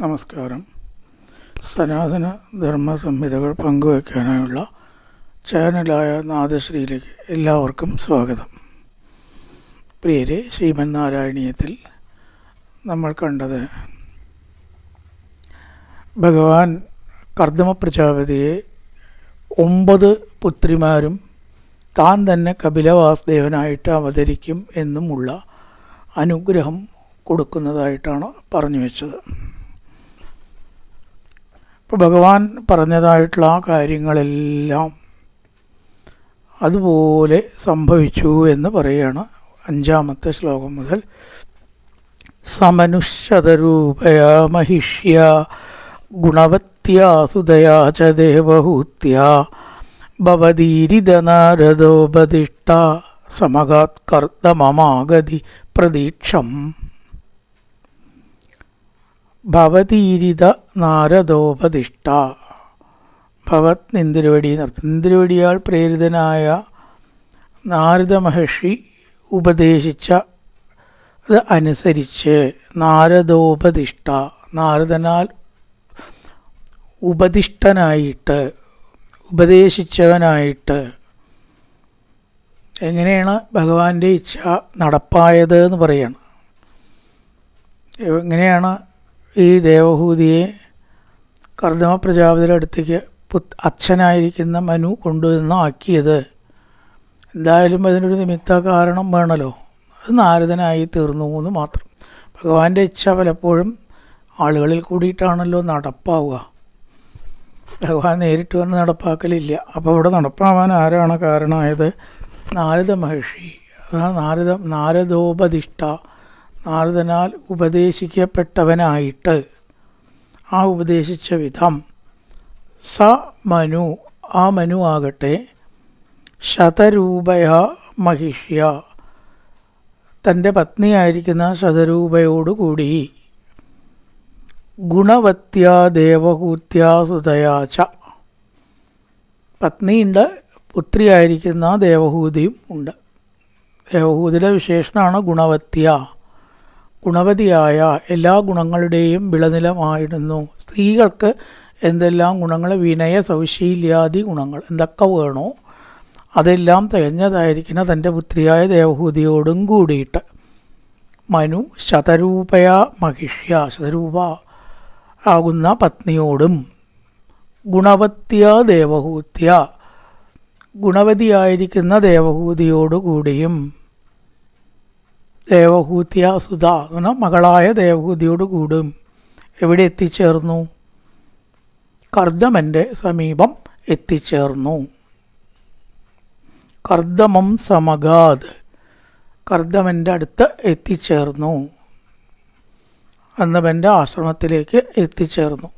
നമസ്കാരം. സനാതന ധർമ്മ സംഹിതകൾ പങ്കുവയ്ക്കാനായുള്ള ചാനലായ നാദശ്രീയിലേക്ക് എല്ലാവർക്കും സ്വാഗതം. പ്രിയരെ, ശ്രീമൻ നാരായണീയത്തിൽ നമ്മൾ കണ്ടത് ഭഗവാൻ കർദമ പ്രജാപതിയെ 9 പുത്രിമാരും താൻ തന്നെ കപിലവാസുദേവനായിട്ട് അവതരിക്കും എന്നുമുള്ള അനുഗ്രഹം കൊടുക്കുന്നതായിട്ടാണ് പറഞ്ഞു വെച്ചത്. ഇപ്പോൾ ഭഗവാൻ പറഞ്ഞതായിട്ടുള്ള ആ കാര്യങ്ങളെല്ലാം അതുപോലെ സംഭവിച്ചു എന്ന് പറയുകയാണ്. 5-ാമത്തെ ശ്ലോകം മുതൽ സമനുഷ്യതരൂപയാ മഹിഷ്യ ഗുണവത്യാ സുതയാ ച ദേവഹൂത്യാ ഭവതീരിത നാരദോപദിഷ്ട സമഗാത് കർദമമാഗതി പ്രതീക്ഷം. ഭവതീരിത നാരദോപദിഷ്ട, ഭവത് നിന്തിരുവടി നിർത്തി, നിന്തിരുവടിയാൽ പ്രേരിതനായ നാരദ മഹർഷി ഉപദേശിച്ച അത് അനുസരിച്ച് നാരദോപദിഷ്ട, നാരദനാൽ ഉപദിഷ്ടനായിട്ട് ഉപദേശിച്ചവനായിട്ട്. എങ്ങനെയാണ് ഭഗവാന്റെ ഇച്ഛ നടപ്പായത് എന്ന് പറയണം. എങ്ങനെയാണ് ഈ ദേവഹൂതിയെ കർദമ പ്രജാപതിയുടെ അടുത്തേക്ക് അച്ഛനായിരിക്കുന്ന മനു കൊണ്ടുവന്നാക്കിയത്? എന്തായാലും അതിനൊരു നിമിത്ത കാരണം വേണമല്ലോ. അത് നാരദനായി തീർന്നു എന്ന് മാത്രം. ഭഗവാന്റെ ഇച്ഛ പലപ്പോഴും ആളുകളിൽ കൂടിയിട്ടാണല്ലോ നടപ്പാവുക. ഭഗവാൻ നേരിട്ട് വന്ന് നടപ്പാക്കലില്ല. അപ്പോൾ ഇവിടെ നടപ്പാവാൻ ആരാണ് കാരണമായത്? നാരദ മഹർഷി. നാരദോപദിഷ്ട, നാരദനാൽ ഉപദേശിക്കപ്പെട്ടവനായിട്ട്, ആ ഉപദേശിച്ച വിധം. സ മനു, ആ മനു ആകട്ടെ ശതരൂപയ മഹിഷ്യ, തൻ്റെ പത്നിയായിരിക്കുന്ന ശതരൂപയോടുകൂടി ഗുണവത്യാ ദേവഹൂത്യാ സുതയാച, പത്നിയുണ്ട്, പുത്രിയായിരിക്കുന്ന ദേവഹൂതിയും ഉണ്ട്. ദേവഹൂതിയുടെ വിശേഷണമാണ് ഗുണവത്യ, ഗുണവതിയായ, എല്ലാ ഗുണങ്ങളുടെയും വിളനിലമായിരുന്നു. സ്ത്രീകൾക്ക് എന്തെല്ലാം ഗുണങ്ങൾ, വിനയ സൗശീല്യാദി ഗുണങ്ങൾ എന്തൊക്കെ വേണോ അതെല്ലാം തികഞ്ഞതായിരിക്കുന്ന തൻ്റെ പുത്രിയായ ദേവഹൂതിയോടും കൂടിയിട്ട് മനു ശതരൂപയ മഹിഷ്യ, ശതരൂപ ആകുന്ന പത്നിയോടും ഗുണവത്യ ദേവഹൂത്യ, ഗുണവതിയായിരിക്കുന്ന ദേവഹൂതിയോടുകൂടിയും, ദേവഹൂത്യ സുധ എന്ന മകളായ ദേവഹൂതിയോടുകൂടും എവിടെ എത്തിച്ചേർന്നു? കർദമൻ്റെ സമീപം എത്തിച്ചേർന്നു. കർദമം സമഗാത്, കർദമൻ്റെ അടുത്ത് എത്തിച്ചേർന്നു. കർദമൻ്റെ ആശ്രമത്തിലേക്ക് എത്തിച്ചേർന്നു.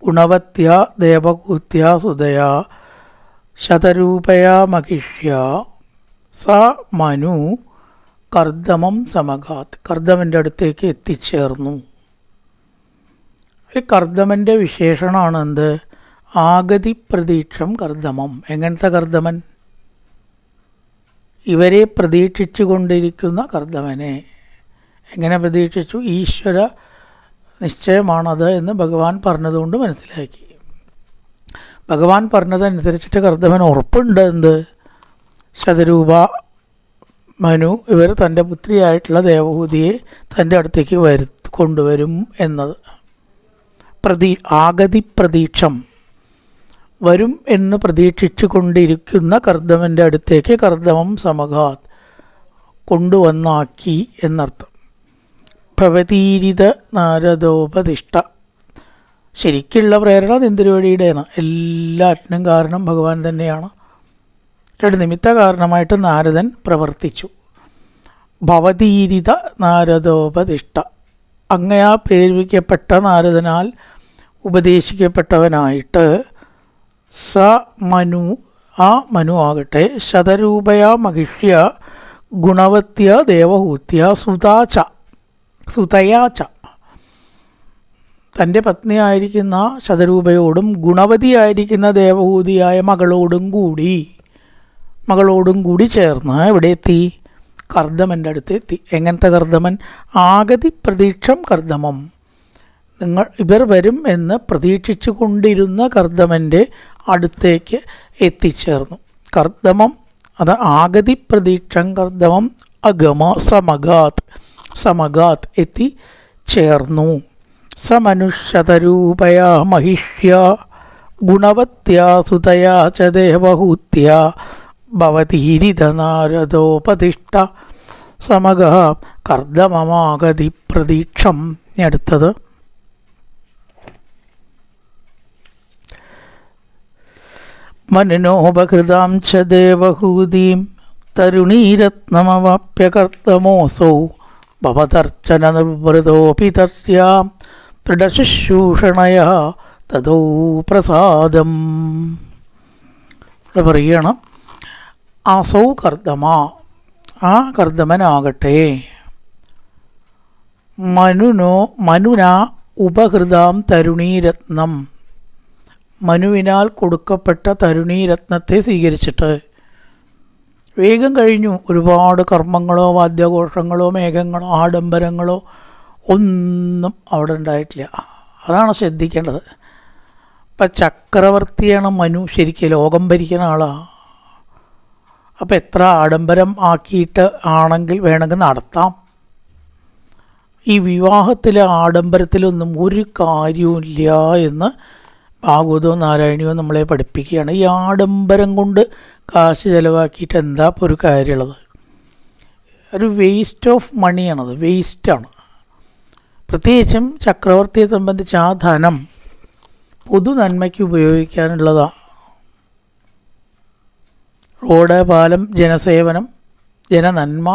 ഗുണവത്യ ദേവഹൂത്യ സുതയാ ശതരൂപയാ മഹിഷ്യ സ മനു കർദമം സമഗാത്, കർദമൻ്റെ അടുത്തേക്ക് എത്തിച്ചേർന്നു. ഒരു കർദമൻ്റെ വിശേഷണമാണ് എന്ത്? ആഗതി പ്രതീക്ഷം കർദമം. എങ്ങനത്തെ കർദമൻ? ഇവരെ പ്രതീക്ഷിച്ചു കൊണ്ടിരിക്കുന്ന കർദമനെ. എങ്ങനെ പ്രതീക്ഷിച്ചു? ഈശ്വര നിശ്ചയമാണത് എന്ന് ഭഗവാൻ പറഞ്ഞതുകൊണ്ട് മനസ്സിലാക്കി. ഭഗവാൻ പറഞ്ഞതനുസരിച്ചിട്ട് കർദമൻ ഉറപ്പുണ്ട്. എന്ത്? ശതരൂപ മനു ഇവർ തൻ്റെ പുത്രിയായിട്ടുള്ള ദേവഹൂതിയെ തൻ്റെ അടുത്തേക്ക് കൊണ്ടുവരും എന്നത്. ആഗതി പ്രതീക്ഷം, വരും എന്ന് പ്രതീക്ഷിച്ചു കൊണ്ടിരിക്കുന്ന കർദമൻ്റെ അടുത്തേക്ക് കർദമം സമഗാത്, കൊണ്ടുവന്നാക്കി എന്നർത്ഥം. ഭവതീരിത നാരദോപദിഷ്ട, ശരിക്കുള്ള പ്രേരണ നിന്തിരുവടിയുടെയാണ്. എല്ലാറ്റിനും കാരണം ഭഗവാൻ തന്നെയാണ്. ഒരു നിമിത്ത കാരണമായിട്ട് നാരദൻ പ്രവർത്തിച്ചു. ഭവതീരിത നാരദോപദിഷ്ട, അങ്ങയാ പ്രേരിപ്പിക്കപ്പെട്ട നാരദനാൽ ഉപദേശിക്കപ്പെട്ടവനായിട്ട് സ മനു, ആ മനു ആകട്ടെ ശതരൂപയാ മഹിഷ്യ ഗുണവത്യ ദേവഹൂത്യ സുതാച, സുതയാച, തൻ്റെ പത്നിയായിരിക്കുന്ന ശതരൂപയോടും ഗുണവതിയായിരിക്കുന്ന ദേവഹൂതിയായ മകളോടും കൂടി ചേർന്ന് എവിടെ എത്തി? കർദമൻ്റെ അടുത്ത് എത്തി. എങ്ങനത്തെ കർദമൻ? ആഗതി പ്രതീക്ഷം കർദമം, ഇവർ വരും എന്ന് പ്രതീക്ഷിച്ചു കൊണ്ടിരുന്ന കർദമൻ്റെ അടുത്തേക്ക് എത്തിച്ചേർന്നു. കർദമം അത് ആഗതി പ്രതീക്ഷം കർദമം അഗമ സമഗാത് എത്തിച്ചേർന്നു. സമനുഷ്യതരൂപയാ മഹിഷ്യാ ഗുണവത്യാ സുതയാ ച ദേവഹൂത്യാ ഭവതീരിത നാരദോപതിഷ്ഠ സമഗ കർദമമാഗതി പ്രതീക്ഷം. അടുത്തത് മനുനോപഹൃതാം ച ദേവഹൂതീം തരുണീരത്നമവാപ്യ കർദമോऽസൗ ഭവതർച്ചന നിർവൃതോऽപി തസ്യാം ദൃഢശുശ്രൂഷണയാ തതോ പ്രസാദം. ഇവിടെ പറയുകയാണ്, അസൗ കർദമ, ആ കർദമനാകട്ടെ മനുനാ ഉപഹൃതാം തരുണീരത്നം, മനുവിനാൽ കൊടുക്കപ്പെട്ട തരുണീരത്നത്തെ സ്വീകരിച്ചിട്ട് വേഗം കഴിഞ്ഞു. ഒരുപാട് കർമ്മങ്ങളോ വാദ്യഘോഷങ്ങളോ മേഘങ്ങളോ ആഡംബരങ്ങളോ ഒന്നും അവിടെ ഉണ്ടായിട്ടില്ല. അതാണ് ശ്രദ്ധിക്കേണ്ടത്. ഇപ്പം ചക്രവർത്തിയാണ് മനു, ശരിക്കും ലോകം ഭരിക്കുന്ന ആളാണ്. അപ്പം എത്ര ആഡംബരം ആക്കിയിട്ട് ആണെങ്കിൽ വേണമെങ്കിൽ നടത്താം. ഈ വിവാഹത്തിലെ ആഡംബരത്തിലൊന്നും ഒരു കാര്യവുമില്ല എന്ന് ഭാഗവതവും നാരായണിയോ നമ്മളെ പഠിപ്പിക്കുകയാണ്. ഈ ആഡംബരം കൊണ്ട് കാശ് ചിലവാക്കിയിട്ട് എന്താ ഇപ്പോൾ ഒരു കാര്യമുള്ളത്? ഒരു വേസ്റ്റ് ഓഫ് മണിയാണത്, വേസ്റ്റാണ്. പ്രത്യേകിച്ചും ചക്രവർത്തിയെ സംബന്ധിച്ച് ആ ധനം പൊതു നന്മയ്ക്ക് ഉപയോഗിക്കാനുള്ളതാണ്. റോഡ്, പാലം, ജനസേവനം, ജനനന്മ,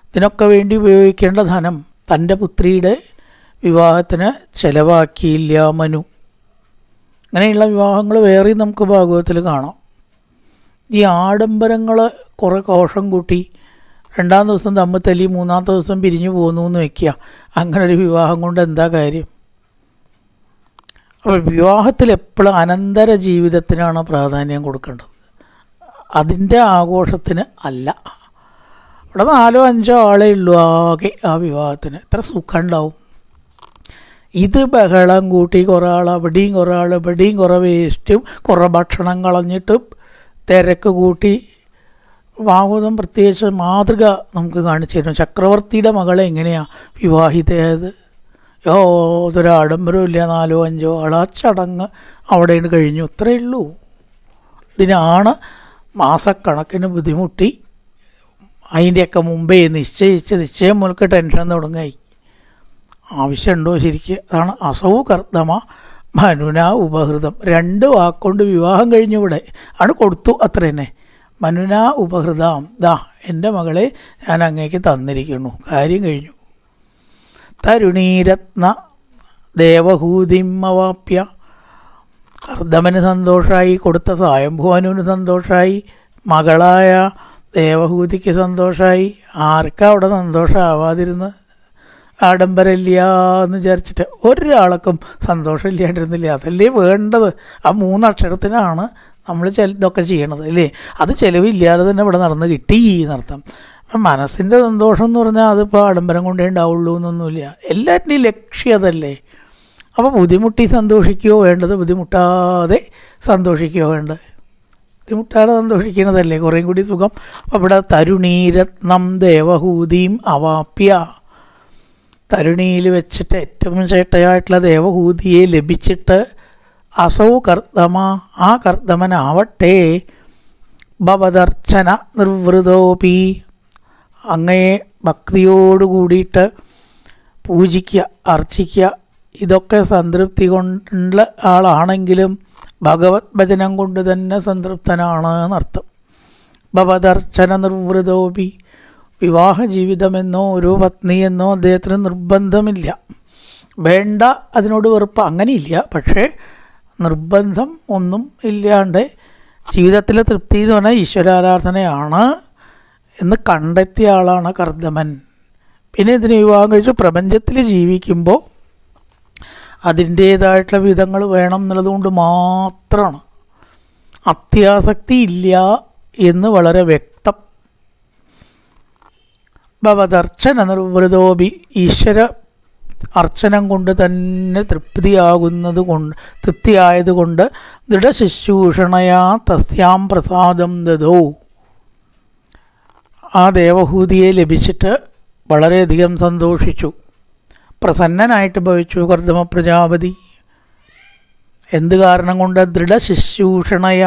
ഇതിനൊക്കെ വേണ്ടി ഉപയോഗിക്കേണ്ട ധനം തൻ്റെ പുത്രിയുടെ വിവാഹത്തിന് ചിലവാക്കിയില്ല മനു. അങ്ങനെയുള്ള വിവാഹങ്ങൾ വേറെയും നമുക്ക് ഭാഗവതത്തിൽ കാണാം. ഈ ആഡംബരങ്ങൾ കുറേ കോഷം കൂട്ടി രണ്ടാം ദിവസം തമ്മിൽ തല്ലി മൂന്നാമത്തെ ദിവസം പിരിഞ്ഞു പോകുന്നു എന്ന് വയ്ക്കുക. അങ്ങനെ ഒരു വിവാഹം കൊണ്ട് എന്താ കാര്യം? അപ്പോൾ വിവാഹത്തിൽ എപ്പോഴും അനന്തര ജീവിതത്തിനാണ് പ്രാധാന്യം കൊടുക്കേണ്ടത്, അതിൻ്റെ ആഘോഷത്തിന് അല്ല. ഇവിടെ 4-5 ആളേ ഉള്ളൂ ആകെ ആ വിവാഹത്തിന്. എത്ര സുഖം ഉണ്ടാവും. ഇത് ബഹളം കൂട്ടി കുറേ ആൾ അവിടെയും കുറേ ആൾ ഇവിടെയും കുറേ വേസ്റ്റും കുറേ ഭക്ഷണം കളഞ്ഞിട്ടും തിരക്ക് കൂട്ടി. ഭാഗവതം പ്രത്യേകിച്ച് മാതൃക നമുക്ക് കാണിച്ചു തരും. ചക്രവർത്തിയുടെ മകളെ എങ്ങനെയാണ് വിവാഹിതയായത്? യാതൊരു ആഡംബരവും ഇല്ല. 4-5 ആൾ, ആ ചടങ്ങ് അവിടെ കഴിഞ്ഞു. ഇത്രയേ ഉള്ളൂ. ഇതിനാണ് മാസക്കണക്കിന് ബുദ്ധിമുട്ടി അതിൻ്റെയൊക്കെ മുമ്പേ നിശ്ചയം മുതൽക്ക് ടെൻഷൻ തുടങ്ങായി. ആവശ്യമുണ്ടോ ശരിക്ക്? അതാണ് അസൗ കർദമ മനുന ഉപഹൃതം. 2 വാക്കുകൊണ്ട് വിവാഹം കഴിഞ്ഞു. ഇവിടെ ആണ് കൊടുത്തു, അത്ര തന്നെ. മനുന ഉപഹൃതം, ദാ എൻ്റെ മകളെ ഞാൻ അങ്ങേക്ക് തന്നിരിക്കുന്നു, കാര്യം കഴിഞ്ഞു. തരുണീരത്ന ദേവഹൂതിമവാപ്യ, കർദമന് സന്തോഷമായി, കൊടുത്ത സ്വയംഭുവനുവിന് സന്തോഷമായി, മകളായ ദേവഹൂതിക്ക് സന്തോഷമായി. ആർക്കാ അവിടെ സന്തോഷമാവാതിരുന്ന്? ആഡംബരമില്ല എന്ന് വിചാരിച്ചിട്ട് ഒരാൾക്കും സന്തോഷം ഇല്ലാണ്ടിരുന്നില്ല. അതല്ലേ വേണ്ടത്. ആ 3 അക്ഷരത്തിനാണ് നമ്മൾ ഇതൊക്കെ ചെയ്യണത് അല്ലേ? അത് ചിലവില്ലാതെ തന്നെ ഇവിടെ നടന്ന് കിട്ടി എന്നർത്ഥം. മനസ്സിൻ്റെ സന്തോഷം എന്ന് പറഞ്ഞാൽ അതിപ്പോൾ ആഡംബരം കൊണ്ടേ ഉണ്ടാവുള്ളൂ എന്നൊന്നുമില്ല. എല്ലാറ്റിൻ്റെയും ലക്ഷ്യം അതല്ലേ. അപ്പോൾ ബുദ്ധിമുട്ടി സന്തോഷിക്കുകയോ വേണ്ടത്, ബുദ്ധിമുട്ടാതെ സന്തോഷിക്കുകയോ വേണ്ടത്? ബുദ്ധിമുട്ടാതെ സന്തോഷിക്കുന്നതല്ലേ കുറേയും കൂടി സുഖം. അപ്പോൾ ഇവിടെ തരുണീരത്നം ദേവഹൂതിയും അവാപ്യ, തരുണിയിൽ വെച്ചിട്ട് ഏറ്റവും ചേട്ടയായിട്ടുള്ള ദേവഹൂതിയെ ലഭിച്ചിട്ട് അസൗ കർദമ, ആ കർദമനാവട്ടെ ഭവദർച്ചന നിർവൃതോപി, അങ്ങയെ ഭക്തിയോട് കൂടിയിട്ട് പൂജിക്കുക, അർച്ചിക്കുക, ഇതൊക്കെ സംതൃപ്തി കൊണ്ടുള്ള ആളാണെങ്കിലും ഭഗവത് ഭജനം കൊണ്ട് തന്നെ സംതൃപ്തനാണ് എന്നർത്ഥം. ഭവദർച്ചന നിർവൃതോപി, വിവാഹ ജീവിതമെന്നോ ഒരു പത്നിയെന്നോ അദ്ദേഹത്തിന് നിർബന്ധമില്ല. വേണ്ട, അതിനോട് വെറുപ്പ് അങ്ങനെയില്ല. പക്ഷേ നിർബന്ധം ഒന്നും ഇല്ലാണ്ട് ജീവിതത്തിലെ തൃപ്തി എന്ന് പറഞ്ഞാൽ ഈശ്വരാരാധനയാണ് എന്ന് കണ്ടെത്തിയ ആളാണ് കർദമൻ. പിന്നെ ഇതിന് വിവാഹം കഴിച്ച് പ്രപഞ്ചത്തിൽ ജീവിക്കുമ്പോൾ അതിൻ്റേതായിട്ടുള്ള വിധങ്ങൾ വേണം എന്നുള്ളതുകൊണ്ട് മാത്രമാണ്. അത്യാസക്തി ഇല്ല എന്ന് വളരെ വ്യക്തം. ഭവദർച്ചന നിർവൃതോപി, ഈശ്വര അർച്ചനം കൊണ്ട് തന്നെ തൃപ്തിയായതുകൊണ്ട് ദൃഢശുശ്രൂഷണയാ തസ്യാം പ്രസാദം ദദോ. ആ ദേവഹൂതിയെ ലഭിച്ചിട്ട് വളരെയധികം സന്തോഷിച്ചു, പ്രസന്നനായിട്ട് ഭവിച്ചു കർദമ പ്രജാപതി. എന്ത് കാരണം കൊണ്ട്? ദൃഢശുശ്രൂഷണയ,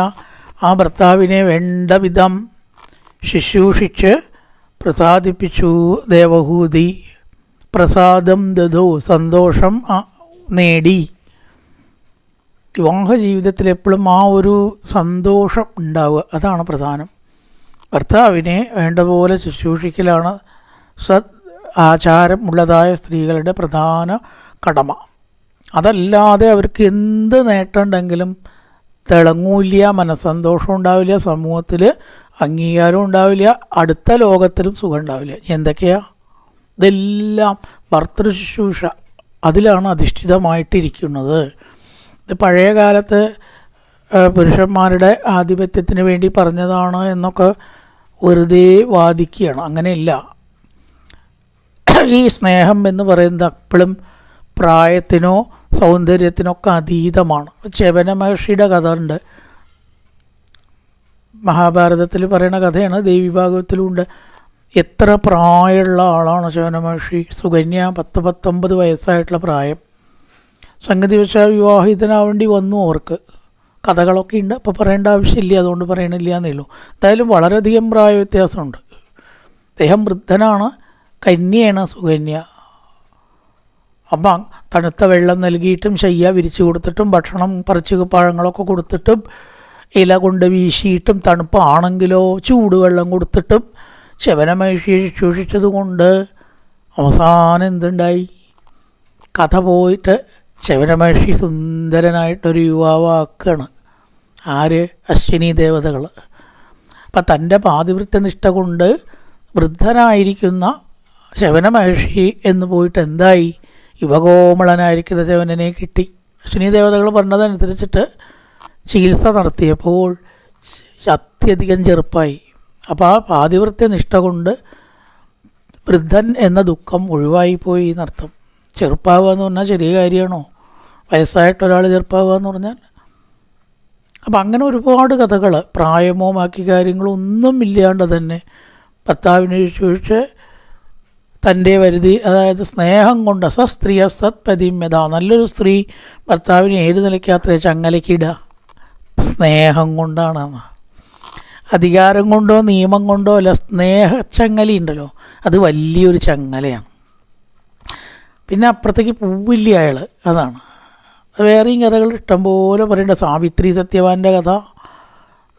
ആ ഭർത്താവിനെ വേണ്ട വിധം ശുശ്രൂഷിച്ച് പ്രസാദിപ്പിച്ചു ദേവഹൂതി. പ്രസാദം ദദോ, സന്തോഷം നേടി. വിവാഹ ജീവിതത്തിൽ എപ്പോഴും ആ ഒരു സന്തോഷം ഉണ്ടാവുക, അതാണ് പ്രധാനം. ഭർത്താവിനെ വേണ്ട പോലെ ശുശ്രൂഷിക്കലാണ് സത് ആചാരം ഉള്ളതായ സ്ത്രീകളുടെ പ്രധാന കടമ. അതല്ലാതെ അവർക്ക് എന്ത് നേട്ടമുണ്ടെങ്കിലും തിളങ്ങൂല്ല, മനസ്സന്തോഷം ഉണ്ടാവില്ല, സമൂഹത്തിൽ അംഗീകാരം ഉണ്ടാവില്ല, അടുത്ത ലോകത്തിലും സുഖം ഉണ്ടാവില്ല. എന്തൊക്കെയാ? ഇതെല്ലാം ഭർത്തൃശുശ്രൂഷ അതിലാണ് അധിഷ്ഠിതമായിട്ടിരിക്കുന്നത്. ഇത് പഴയ കാലത്ത് പുരുഷന്മാരുടെ ആധിപത്യത്തിന് വേണ്ടി പറഞ്ഞതാണ് എന്നൊക്കെ വെറുതെ വാദിക്കുകയാണ്. അങ്ങനെയില്ല. ഈ സ്നേഹം എന്ന് പറയുന്നത് എപ്പോഴും പ്രായത്തിനോ സൗന്ദര്യത്തിനൊക്കെ അതീതമാണ്. ച്യവന മഹർഷിയുടെ കഥ ഉണ്ട്, മഹാഭാരതത്തിൽ പറയുന്ന കഥയാണ്, ദേവീഭാഗവത്തിലുണ്ട്. എത്ര പ്രായമുള്ള ആളാണ് ച്യവന മഹർഷി. സുകന്യ 10-19 വയസ്സായിട്ടുള്ള പ്രായം. സംഗതിവശാൽ വിവാഹിതനാവേണ്ടി വന്നു അവർക്ക്. കഥകളൊക്കെ ഉണ്ട്, അപ്പോൾ പറയേണ്ട ആവശ്യമില്ല, അതുകൊണ്ട് പറയണില്ല എന്നേ ഉള്ളൂ. എന്തായാലും വളരെയധികം പ്രായ വ്യത്യാസമുണ്ട്. അദ്ദേഹം വൃദ്ധനാണ്, കന്യയാണ് സുകന്യ. അപ്പം തണുത്ത വെള്ളം നൽകിയിട്ടും ശയ്യ വിരിച്ചു കൊടുത്തിട്ടും ഭക്ഷണം പറിച്ച് പഴങ്ങളൊക്കെ കൊടുത്തിട്ടും ഇല കൊണ്ട് വീശിയിട്ടും തണുപ്പാണെങ്കിലോ ചൂടുവെള്ളം കൊടുത്തിട്ടും ച്യവന മഹർഷിയെ ശുശ്രൂഷിച്ചത് കൊണ്ട് അവസാനം എന്തുണ്ടായി? കഥ പോയിട്ട് ച്യവന മഹർഷി സുന്ദരനായിട്ടൊരു യുവാവാക്കുകയാണ്. ആര്? അശ്വിനി ദേവതകൾ. അപ്പം തൻ്റെ പാതിവൃത്യനിഷ്ഠ കൊണ്ട് വൃദ്ധനായിരിക്കുന്ന ച്യവന മഹർഷി എന്ന് പോയിട്ട് എന്തായി? യുവകോമളനായിരിക്കുന്ന ച്യവനനെ കിട്ടി. അശ്വിനി ദേവതകൾ പറഞ്ഞതനുസരിച്ചിട്ട് ചികിത്സ നടത്തിയപ്പോൾ അത്യധികം ചെറുപ്പായി. അപ്പോൾ ആ പാതിവൃത്യനിഷ്ഠ കൊണ്ട് വൃദ്ധൻ എന്ന ദുഃഖം ഒഴിവായിപ്പോയി എന്നർത്ഥം. ചെറുപ്പാവുക എന്ന് പറഞ്ഞാൽ ചെറിയ കാര്യമാണോ? വയസ്സായിട്ടൊരാൾ ചെറുപ്പാവുക എന്ന് പറഞ്ഞാൽ. അപ്പം അങ്ങനെ ഒരുപാട് കഥകൾ, പ്രായമോ ബാക്കി കാര്യങ്ങളൊന്നും ഇല്ലാണ്ട് തന്നെ ഭർത്താവിനെ ശുശ്രൂഷിച്ച് തൻ്റെ വരുതി, അതായത് സ്നേഹം കൊണ്ട് സ്ത്രീയ സത്പതിമ്യത. നല്ലൊരു സ്ത്രീ ഭർത്താവിനെ ഏത് നിലയ്ക്കാത്ര ചങ്ങലയ്ക്കിടുക? സ്നേഹം കൊണ്ടാണ്. അധികാരം കൊണ്ടോ നിയമം കൊണ്ടോ അല്ല, സ്നേഹച്ചങ്ങല ഉണ്ടല്ലോ, അത് വലിയൊരു ചങ്ങലയാണ്. പിന്നെ അപ്പുറത്തേക്ക് പോവില്ല അയാൾ, അതാണ്. വേറെയും കഥകൾ ഇഷ്ടംപോലെ പറയേണ്ട. സാവിത്രി സത്യവാൻ്റെ കഥ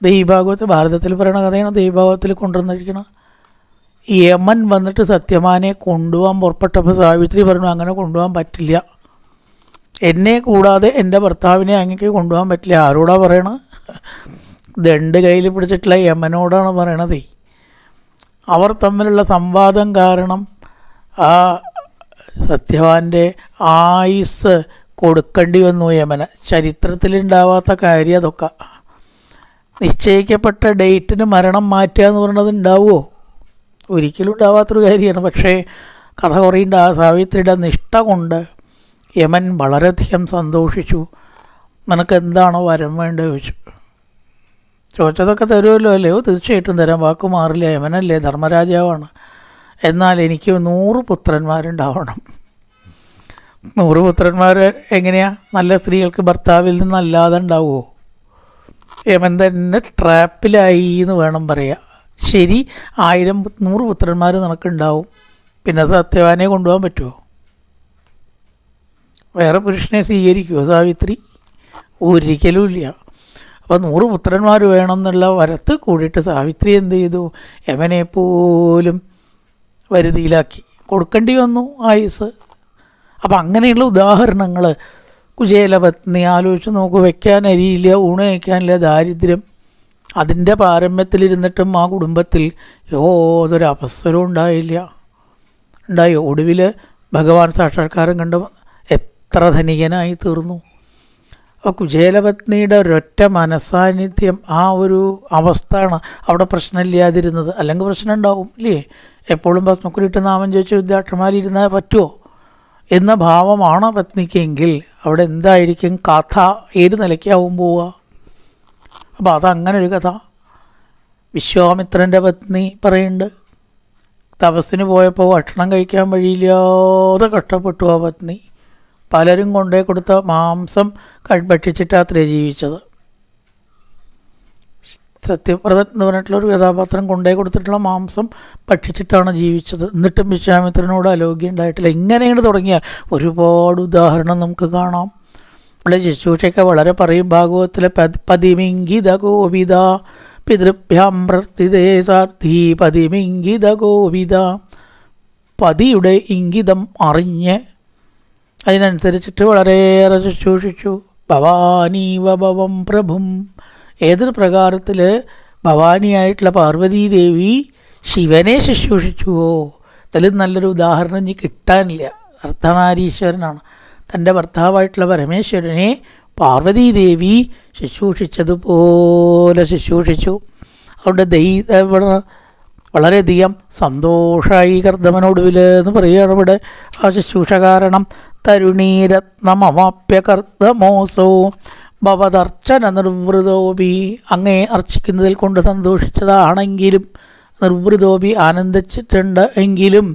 ദേവീഭാഗവത്തിൽ, ഭാരതത്തിൽ പറയുന്ന കഥയാണ് ദേവീഭാഗവത്തിൽ കൊണ്ടുവന്നിരിക്കണം. യമൻ വന്നിട്ട് സത്യവാനെ കൊണ്ടുപോകാൻ പുറപ്പെട്ടപ്പോൾ സാവിത്രി പറഞ്ഞു, അങ്ങനെ കൊണ്ടുപോകാൻ പറ്റില്ല, എന്നെ കൂടാതെ എൻ്റെ ഭർത്താവിനെ അങ്ങേക്ക് കൊണ്ടുപോകാൻ പറ്റില്ല. ആരോടാ പറയണത്? ദണ്ട് കയ്യിൽ പിടിച്ചിട്ടുള്ള യമനോടാണ് പറയണതേ. അവർ തമ്മിലുള്ള സംവാദം കാരണം ആ സത്യവാൻ്റെ ആയുസ് കൊടുക്കേണ്ടി വന്നു യമന്. ചരിത്രത്തിലുണ്ടാവാത്ത കാര്യം അതൊക്കെ. നിശ്ചയിക്കപ്പെട്ട ഡേറ്റിന് മരണം മാറ്റുക എന്ന് പറയുന്നത് ഉണ്ടാവുമോ? ഒരിക്കലും ഉണ്ടാവാത്തൊരു കാര്യമാണ്. പക്ഷേ കഥ കുറേണ്ട. ആ സാവിത്രിയുടെ നിഷ്ഠ കൊണ്ട് യമൻ വളരെയധികം സന്തോഷിച്ചു. നിനക്ക് എന്താണോ വരം വേണ്ടത് ചോദിച്ചു. ചോദിച്ചതൊക്കെ തരുമല്ലോ അല്ലയോ? തീർച്ചയായിട്ടും തരാം, വാക്ക് മാറില്ല. യമനല്ലേ, ധർമ്മരാജാവാണ്. എന്നാൽ എനിക്ക് 100 പുത്രന്മാരുണ്ടാവണം. 100 പുത്രന്മാർ എങ്ങനെയാ? നല്ല സ്ത്രീകൾക്ക് ഭർത്താവിൽ നിന്നല്ലാതെ ഉണ്ടാവുമോ? യമൻ തന്നെ ട്രാപ്പിലായി എന്ന് വേണം പറയാം. ശരി, 100 പുത്രന്മാർ നിനക്കുണ്ടാവും, പിന്നെ സത്യവാനെ കൊണ്ടുപോകാൻ പറ്റുമോ? വേറെ പുരുഷനെ സ്വീകരിക്കുമോ സാവിത്രി? ഒരിക്കലും ഇല്ല. അപ്പോൾ 100 പുത്രന്മാർ വേണം എന്നുള്ള വരത്ത് കൂടിയിട്ട് സാവിത്രി എന്ത് ചെയ്തു? യമനെ പോലും വരുതിയിലാക്കി കൊടുക്കേണ്ടി വന്നു ആയുസ്. അപ്പം അങ്ങനെയുള്ള ഉദാഹരണങ്ങൾ കുചേലപത്നി ആലോചിച്ച് നോക്കൂ. വെക്കാൻ അരിയില്ല, ഊണ് വയ്ക്കാനില്ല, ദാരിദ്ര്യം. അതിൻ്റെ പാരമ്യത്തിലിരുന്നിട്ടും ആ കുടുംബത്തിൽ യാതൊരു അവസരവും ഉണ്ടായോ? ഒടുവിൽ ഭഗവാൻ സാക്ഷാത്കാരം കണ്ട് എത്ര ധനികനായി തീർന്നു. അപ്പോൾ കുചേലപത്നിയുടെ ഒരൊറ്റ മനസാന്നിധ്യം, ആ ഒരു അവസ്ഥയാണ് അവിടെ പ്രശ്നമില്ലാതിരുന്നത്. അല്ലെങ്കിൽ പ്രശ്നം ഉണ്ടാവും ഇല്ലേ? എപ്പോഴും ഭസ്മക്കുരിട്ട് നാമം ചോദിച്ച് വിദ്യാക്ഷമാലിരുന്നാൽ പറ്റുമോ? എന്ന ഭാവമാണ് പത്നിക്കെങ്കിൽ അവിടെ എന്തായിരിക്കും കഥ, ഏത് നിലയ്ക്കാവും പോവുക? അപ്പോൾ അതങ്ങനൊരു കഥ. വിശ്വാമിത്രൻ്റെ പത്നി പറയുന്നുണ്ട്, തപസ്സിന് പോയപ്പോൾ ഭക്ഷണം കഴിക്കാൻ വഴിയില്ലാതെ കഷ്ടപ്പെട്ടു ആ പത്നി. പലരും കൊണ്ടേ കൊടുത്ത മാംസം ഭക്ഷിച്ചിട്ടാത്രേ ജീവിച്ചത്. സത്യപ്രദൻ എന്ന് പറഞ്ഞിട്ടുള്ളൊരു കഥാപാത്രം കൊണ്ടേ കൊടുത്തിട്ടുള്ള മാംസം ഭക്ഷിച്ചിട്ടാണ് ജീവിച്ചത്. എന്നിട്ടും വിശ്വാമിത്രനോട് അലോഗ്യം ഉണ്ടായിട്ടില്ല. ഇങ്ങനെയാണ് തുടങ്ങിയാൽ ഒരുപാട് ഉദാഹരണം നമുക്ക് കാണാം. ഇവിടെ ശുശ്രൂഷയൊക്കെ വളരെ പറയും ഭാഗവതത്തിലെ പതിമിംഗിത ഗോവിത പിതൃഭ്യാം പ്രവർത്തിതേ സാർത്ഥി പതിമിംഗിത ഗോവിത. പതിയുടെ ഇംഗിതം അറിഞ്ഞ് അതിനനുസരിച്ചിട്ട് വളരെയേറെ ശുശ്രൂഷിച്ചു. ഭവാനീവഭവം പ്രഭും. ഏതൊരു പ്രകാരത്തിൽ ഭവാനിയായിട്ടുള്ള പാർവതീദേവി ശിവനെ ശുശ്രൂഷിച്ചുവോ, അതിൽ നല്ലൊരു ഉദാഹരണം ഇനി കിട്ടാനില്ല. അർദ്ധനാരീശ്വരനാണ്. തൻ്റെ ഭർത്താവായിട്ടുള്ള പരമേശ്വരനെ പാർവതീദേവി ശുശ്രൂഷിച്ചതുപോലെ ശുശ്രൂഷിച്ചു. അതുകൊണ്ട് വളരെയധികം സന്തോഷമായി കർദമനൊടുവിൽ എന്ന് പറയുകയാണ് ഇവിടെ ആ ശുശ്രൂഷ കാരണം. തരുണീരത്നമവാപ്യ കർദമോസോ ഭവതർച്ചന നിർവൃതോപി. അങ്ങേ അർച്ചിക്കുന്നതിൽ കൊണ്ട് സന്തോഷിച്ചതാണെങ്കിലും നിർവൃതോപി ആനന്ദിച്ചിട്ടുണ്ട് എങ്കിലും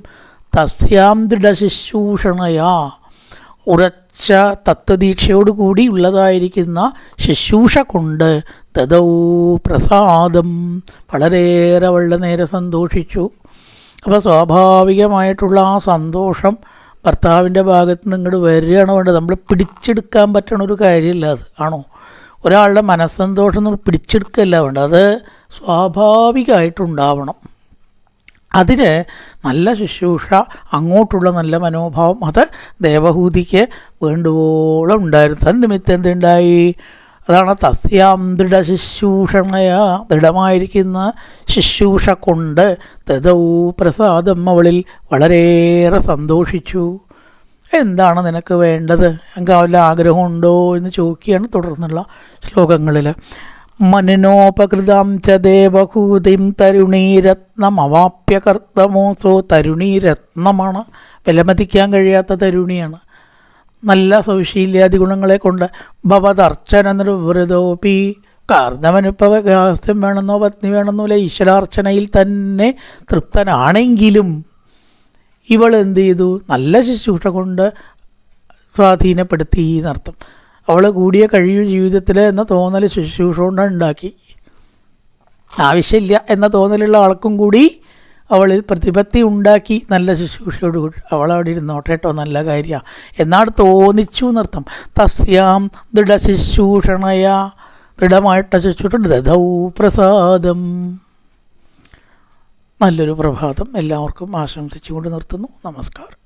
തസ്യാം ദൃഢശുശ്രൂഷണയാ ഉറച്ച തത്വദീക്ഷയോടുകൂടി ഉള്ളതായിരിക്കുന്ന ശുശ്രൂഷ കൊണ്ട് തദൗ പ്രസാദം വളരെയേറെ വളരെ നേരെ സന്തോഷിച്ചു. അപ്പോൾ സ്വാഭാവികമായിട്ടുള്ള ആ സന്തോഷം ഭർത്താവിൻ്റെ ഭാഗത്ത് നിന്ന് ഇങ്ങോട്ട് വരികയാണ് വേണ്ടത്. നമ്മൾ പിടിച്ചെടുക്കാൻ പറ്റണ ഒരു കാര്യമില്ല അത്, ആണോ? ഒരാളുടെ മനസ്സന്തോഷം നമ്മൾ പിടിച്ചെടുക്കുകയല്ല വേണ്ടത്, അത് സ്വാഭാവികമായിട്ടുണ്ടാവണം. അതിന് നല്ല ശുശ്രൂഷ, അങ്ങോട്ടുള്ള നല്ല മനോഭാവം അത് ദേവഹൂതിക്ക് വേണ്ടുവോളം ഉണ്ടായിരുന്നു. തന്നിമിത്തം എന്തുണ്ടായി? അതാണ് തസ്യാം ദൃഢശുശ്രൂഷണയ, ദൃഢമായിരിക്കുന്ന ശുശ്രൂഷ കൊണ്ട് തദൗ പ്രസാദം അവളിൽ വളരെയേറെ സന്തോഷിച്ചു. എന്താണ് നിനക്ക് വേണ്ടത്, എനിക്ക് വല്ല ആഗ്രഹമുണ്ടോ എന്ന് ചോദിക്കുകയാണ് തുടർന്നുള്ള ശ്ലോകങ്ങളിൽ. മനനോപകൃതം ച ദേവഹൂതിം തരുണീരത്നം അവാപ്യ കർത്തമോസോ. തരുണീരത്നമാണ്, വിലമതിക്കാൻ കഴിയാത്ത തരുണിയാണ്. നല്ല സൗശീല്യാദി ഗുണങ്ങളെ കൊണ്ട് ഭവതർച്ചന നിർവൃതോപി. കർദമനിപ്പോൾ ഗാസ്യം വേണമെന്നോ പത്നി വേണമെന്നോ ഈശ്വരാർച്ചനയിൽ തന്നെ തൃപ്തനാണെങ്കിലും ഇവൾ എന്ത് ചെയ്തു? നല്ല ശുശ്രൂഷ കൊണ്ട് സ്വാധീനപ്പെടുത്തി എന്നർത്ഥം. അവൾ കൂടിയ കഴിയും ജീവിതത്തിൽ എന്ന തോന്നൽ ശുശ്രൂഷ കൊണ്ട് ഉണ്ടാക്കി. ആവശ്യമില്ല എന്ന തോന്നലുള്ള ആൾക്കും കൂടി അവളിൽ പ്രതിപത്തി ഉണ്ടാക്കി. നല്ല ശുശ്രൂഷയോട് കൂടി അവളവിടെ ഇരുന്നോട്ടെ കേട്ടോ, നല്ല കാര്യമാണ് എന്നാണ് തോന്നിച്ചു എന്നർത്ഥം. തസ്യാം ദൃഢശുശ്രൂഷണയ, ദൃഢമായിട്ട ശുശ്രൂഷ ദദൗ പ്രസാദം. നല്ലൊരു പ്രഭാതം എല്ലാവർക്കും ആശംസിച്ചുകൊണ്ട് നിർത്തുന്നു. നമസ്കാരം.